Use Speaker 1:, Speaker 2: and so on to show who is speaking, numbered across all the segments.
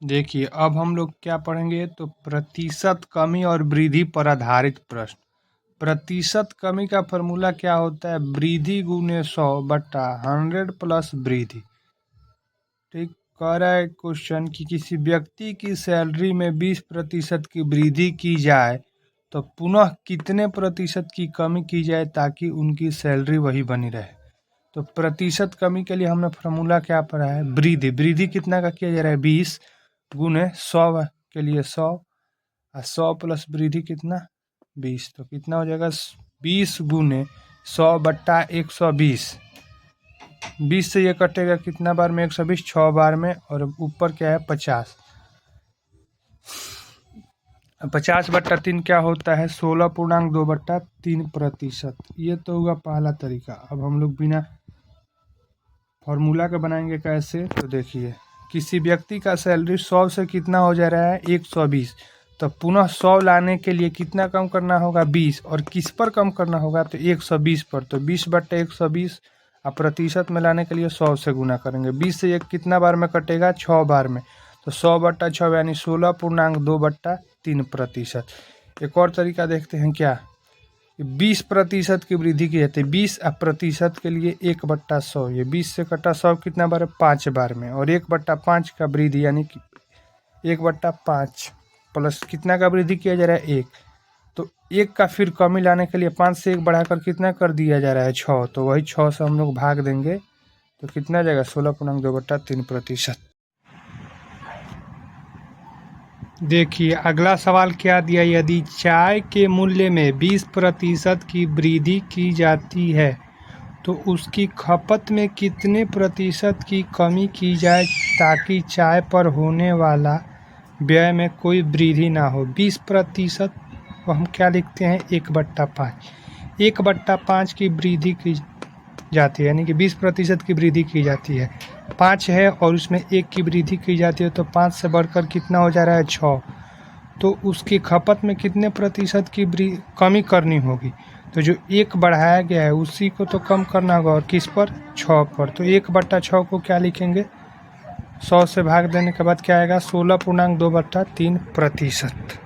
Speaker 1: देखिए, अब हम लोग क्या पढ़ेंगे तो प्रतिशत कमी और वृद्धि पर आधारित प्रश्न। प्रतिशत कमी का फॉर्मूला क्या होता है? वृद्धि गुने 100 बटा 100 प्लस वृद्धि। ठीक, कह रहा है क्वेश्चन कि किसी व्यक्ति की सैलरी में 20% की वृद्धि की जाए तो पुनः कितने प्रतिशत की कमी की जाए ताकि उनकी सैलरी वही बनी रहे। तो प्रतिशत कमी के लिए हमने फॉर्मूला क्या पढ़ा है? वृद्धि। वृद्धि कितना का किया जा रहा है? 20 गुने 100 के लिए 100 और 100 प्लस वृद्धि कितना? 20। तो कितना हो जाएगा? 20 गुने 100 बट्टा 120। 20 से ये कटेगा कितना बार में? 120 6 बार में, और ऊपर क्या है? 50। 50 बट्टा 3 क्या होता है? 16.2 बट्टा 3%। ये तो हुआ पहला तरीका। अब हम लोग बिना फॉर्मूला के बनाएंगे कैसे? तो देखिए, किसी व्यक्ति का सैलरी 100 से कितना हो जा रहा है? 120। तो पुनः 100 लाने के लिए कितना कम करना होगा? 20। और किस पर कम करना होगा? तो 120 पर। तो 20 बट्टा 120, और प्रतिशत में लाने के लिए 100 से गुना करेंगे। 20 से 1 कितना बार में कटेगा? 6 बार में। तो 100 बट्टा 6 यानी 16.2 बट्टा 3%। एक और तरीका देखते हैं क्या? 20% की वृद्धि की जाती है। 20 प्रतिशत के लिए 1 बट्टा 100। ये 20 से कटा 100 कितना बार है? 5 बार में। और 1 बट्टा 5 का वृद्धि यानी कि 1 बट्टा 5 प्लस कितना का वृद्धि किया जा रहा है? 1। तो 1 का फिर कमी लाने के लिए 5 से 1 बढ़ाकर कितना कर दिया जा रहा है? 6। तो वही 6 से हम लोग भाग देंगे तो कितना जाएगा? 16.2 बट्टा 3%। देखिए, अगला सवाल क्या दिया? यदि चाय के मूल्य में 20% की वृद्धि की जाती है तो उसकी खपत में कितने प्रतिशत की कमी की जाए ताकि चाय पर होने वाला व्यय में कोई वृद्धि ना हो? 20% को हम क्या लिखते हैं? 1 बट्टा 5। 1 बट्टा 5 की वृद्धि की जाती है, यानी कि 20% की वृद्धि की जाती है। 5 है और उसमें 1 की वृद्धि की जाती है, तो 5 से बढ़कर कितना हो जा रहा है? 6। तो उसकी खपत में कितने प्रतिशत की कमी करनी होगी? तो जो 1 बढ़ाया गया है उसी को तो कम करना होगा, और किस पर? 6 पर। तो 1 बट्टा 6 को क्या लिखेंगे? 100 से भाग देने के बाद क्या आएगा? 16.2 बट्टा 3%।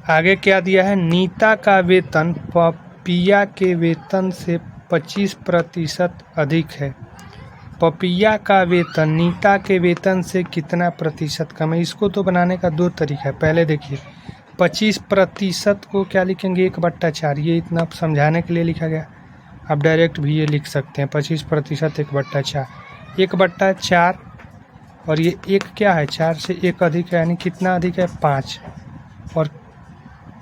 Speaker 1: आगे क्या दिया है? नीता का वेतन पपिया के वेतन से 25% अधिक है। पपिया का वेतन नीता के वेतन से कितना प्रतिशत कम है? इसको तो बनाने का 2 तरीका है। पहले देखिए, 25% को क्या लिखेंगे? 1 बट्टा 4। ये इतना समझाने के लिए लिखा गया। आप डायरेक्ट भी ये लिख सकते हैं 25% 1 बट्टा 4। 1 बट्टा 4 और ये 1 क्या है? 4 से 1 अधिक है, यानी कितना अधिक है? 5। और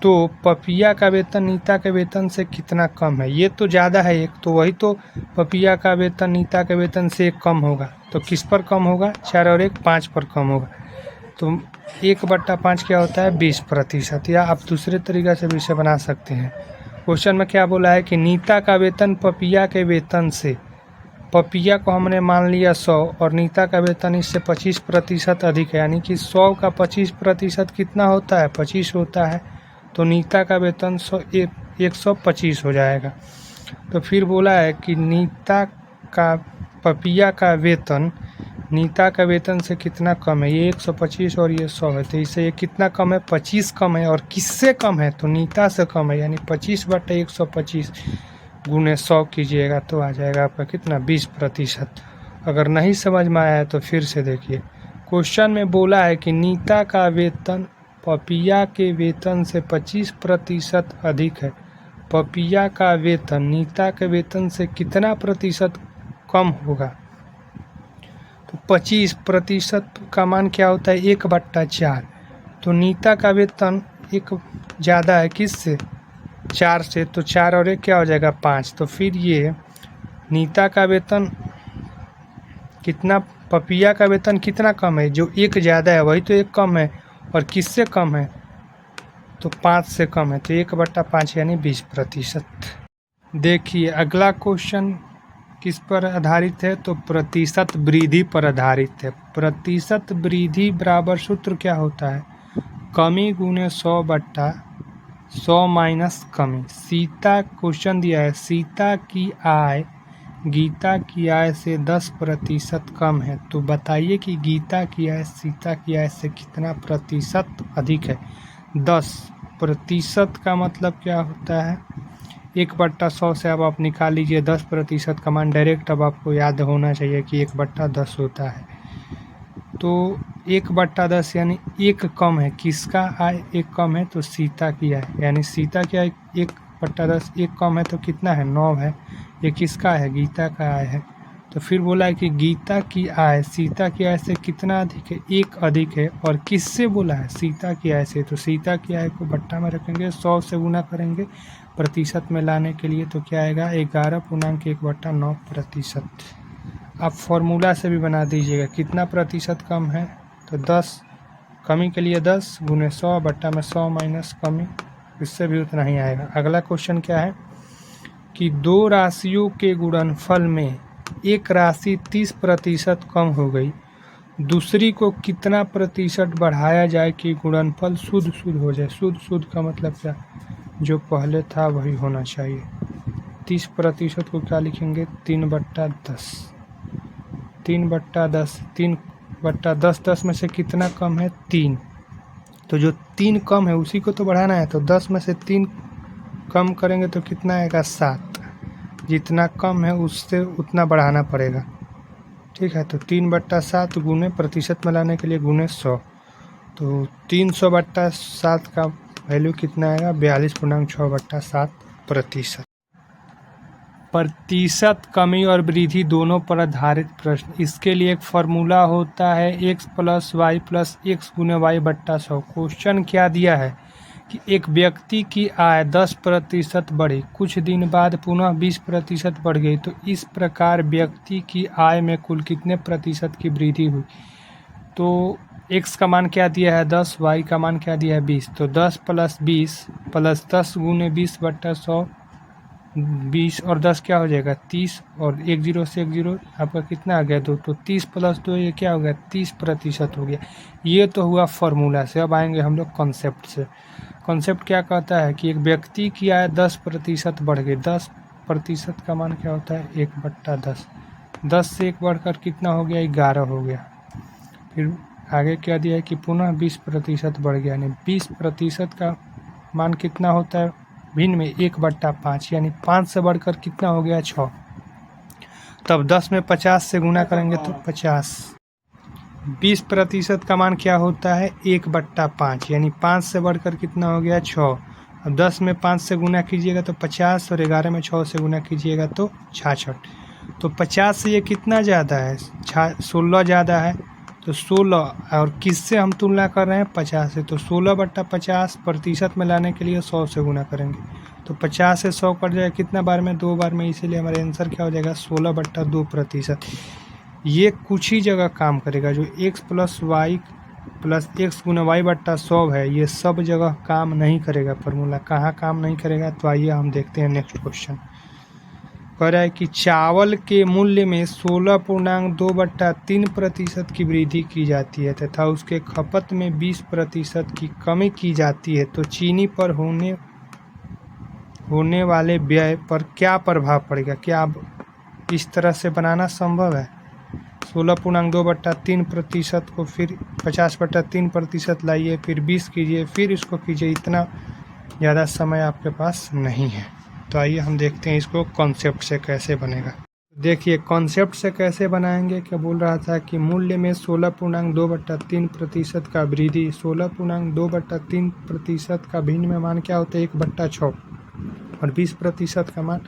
Speaker 1: तो पपिया का वेतन नीता के वेतन से कितना कम है? ये तो ज़्यादा है 1, तो वही तो पपिया का वेतन नीता के वेतन से 1 कम होगा। तो किस पर कम होगा? 4 और 1 5 पर कम होगा। तो 1 बट्टा 5 क्या होता है? 20%। या आप दूसरे तरीक़े से भी इसे बना सकते हैं। क्वेश्चन में क्या बोला है कि नीता का वेतन पपिया के वेतन से, पपिया को हमने मान लिया 100 और नीता का वेतन इससे 25% अधिक है, यानी कि 100 का 25% कितना होता है? 25 होता है। तो नीता का वेतन 125 हो जाएगा। तो फिर बोला है कि नीता का पपिया का वेतन नीता का वेतन से कितना कम है? ये 125 और ये 100 है, तो इससे ये कितना कम है? 25 कम है। और किससे कम है? तो नीता से कम है, यानी 25 बटा 125 गुने 100 कीजिएगा तो आ जाएगा आपका कितना? 20%। अगर नहीं समझ में आया है तो फिर से देखिए, क्वेश्चन में बोला है कि नीता का वेतन पपिया के वेतन से 25% अधिक है। पपिया का वेतन नीता के वेतन से कितना प्रतिशत कम होगा? तो 25% का मान क्या होता है? 1 बट्टा 4। तो नीता का वेतन 1 ज़्यादा है किससे? 4 से। तो 4 और 1 क्या हो जाएगा? 5। तो फिर ये नीता का वेतन कितना, पपिया का वेतन कितना कम है? जो 1 ज़्यादा है वही तो 1 कम है। और किससे कम है? तो 5 से कम है। तो 1 बट्टा 5 यानी 20%। देखिए, अगला क्वेश्चन किस पर आधारित है? तो प्रतिशत वृद्धि पर आधारित है। प्रतिशत वृद्धि बराबर सूत्र क्या होता है? कमी गुने 100 बट्टा 100 माइनस कमी। सीता, क्वेश्चन दिया है सीता की आय गीता की आय से 10% कम है, तो बताइए कि गीता की आय सीता की आय से कितना प्रतिशत अधिक है। 10% का मतलब क्या होता है, 1/100 से अब आप निकाल लीजिए 10% का मान। डायरेक्ट अब आपको याद होना चाहिए कि 1/10 होता है। तो 1/10 यानी एक कम है, किसका आय एक कम है, तो सीता की आय, यानी सीता की आय 1/10 एक कम है, तो कितना है 9 है। ये किसका है, गीता का आय है। तो फिर बोला है कि गीता की आय सीता की आय से कितना अधिक है, एक अधिक है। और किससे बोला है, सीता की आय से। तो सीता की आय को बट्टा में रखेंगे, 100 से गुना करेंगे प्रतिशत में लाने के लिए, तो क्या आएगा 11.1/9%। आप फॉर्मूला से भी बना दीजिएगा, कितना प्रतिशत कम है, तो 10 कमी के लिए 10 गुने 100 बट्टा में 100 माइनस कमी, इससे भी उतना ही आएगा। अगला क्वेश्चन क्या है कि दो राशियों के गुणनफल में एक राशि 30% कम हो गई, दूसरी को कितना प्रतिशत बढ़ाया जाए कि गुणनफल शुद्ध हो जाए। शुद्ध का मतलब क्या, जो पहले था वही होना चाहिए। 30% को क्या लिखेंगे, 3/10। 3/10, 3/10, 10 में से कितना कम है, 3। तो जो 3 कम है उसी को तो बढ़ाना है, तो 10 में से 3 कम करेंगे तो कितना आएगा, 7। जितना कम है उससे उतना बढ़ाना पड़ेगा, ठीक है। तो 3/7 गुने प्रतिशत में लाने के लिए गुने 100, तो 300/7 का वैल्यू कितना आएगा, 42.6/7%। प्रतिशत कमी और वृद्धि दोनों पर आधारित प्रश्न, इसके लिए एक फार्मूला होता है x + y + x गुने y/100। क्वेश्चन क्या दिया है कि एक व्यक्ति की आय 10% बढ़ी, कुछ दिन बाद पुनः 20% बढ़ गई, तो इस प्रकार व्यक्ति की आय में कुल कितने प्रतिशत की वृद्धि हुई। तो x का मान क्या दिया है 10, y का मान क्या दिया है 20, तो 10 + 20 + 10 गुने 20/100, 20 और 10 क्या हो जाएगा 30, और 1 0 से 1 0 आपका कितना आ गया 2, तो 30 + 2 ये क्या हो गया 30% हो गया। ये तो हुआ फार्मूला से। अब आएंगे हम लोग कॉन्सेप्ट से। कॉन्सेप्ट क्या कहता है कि एक व्यक्ति की आय 10% बढ़ गई। 10% का मान क्या होता है 1/10। 10 से 1 बढ़कर कितना हो गया 11 हो गया। फिर आगे क्या दिया है कि पुनः 20% बढ़ गया, यानी 20% का मान कितना होता है भिन्न में 1/5, यानी 5 से बढ़कर कितना हो गया 6। तब 10 में 50 से गुना करेंगे तो 50। 20% का मान क्या होता है 1/5, यानी 5 से बढ़कर कितना हो गया 6। अब 10 में 5 से गुना कीजिएगा तो 50, और 11 में 6 से गुना कीजिएगा तो 66। तो 50 से ये कितना ज़्यादा है 16 ज़्यादा है, तो 16, और किससे हम तुलना कर रहे हैं 50 से, तो 16/50 प्रतिशत में लाने के लिए 100 से गुना करेंगे, तो 50 से 100 कट जाएगा कितना बार में 2 बार में, इसीलिए हमारा आंसर क्या हो जाएगा 16/2%। ये कुछ ही जगह काम करेगा, जो x + y + x गुना y/100 है, ये सब जगह काम नहीं करेगा फार्मूला। कहाँ काम नहीं करेगा, तो आइए हम देखते हैं नेक्स्ट क्वेश्चन। कह रहा है कि चावल के मूल्य में 16.2/3% की वृद्धि की जाती है तथा उसके खपत में 20% की कमी की जाती है, तो चीनी पर होने वाले व्यय पर क्या प्रभाव पड़ेगा। क्या अब इस तरह से बनाना संभव है, 16.2/3% को फिर 50/3% लाइए, फिर 20 कीजिए, फिर इसको कीजिए, इतना ज़्यादा समय आपके पास नहीं है। तो आइए हम देखते हैं इसको कॉन्सेप्ट से कैसे बनेगा। देखिए कॉन्सेप्ट से कैसे बनाएंगे, क्या बोल रहा था कि मूल्य में 16.2/3% का वृद्धि, 16.2/3% का भिन्न में मान क्या होता है 1/6, और 20% का मान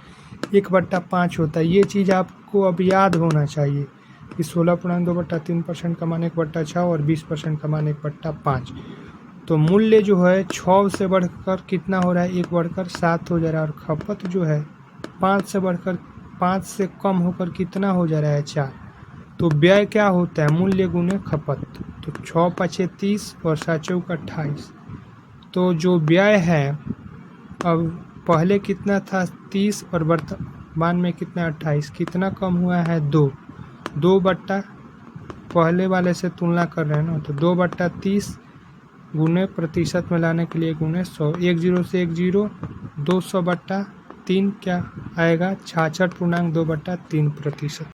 Speaker 1: 1/5 होता है। ये चीज़ आपको अब याद होना चाहिए कि 16.2/3% का मान 1/6 और 20% का मान 1/5। तो मूल्य जो है 6 से बढ़कर कितना हो रहा है 1 बढ़कर 7 हो जा रहा है, और खपत जो है 5 से बढ़कर 5 से कम होकर कितना हो जा रहा है 4। तो व्यय क्या होता है मूल्य गुने खपत, तो 6 × 5 = 30 और 7 × 4 = 28। तो जो व्यय है अब पहले कितना था 30 और वर्तमान में कितना 28, कितना कम हुआ है 2 बट्टा पहले वाले से तुलना कर रहे हैं ना, तो 2/30 गुने प्रतिशत में लाने के लिए गुने 100, 1 0 से 1 0, 200/3 3 क्या आएगा 66.2/3%।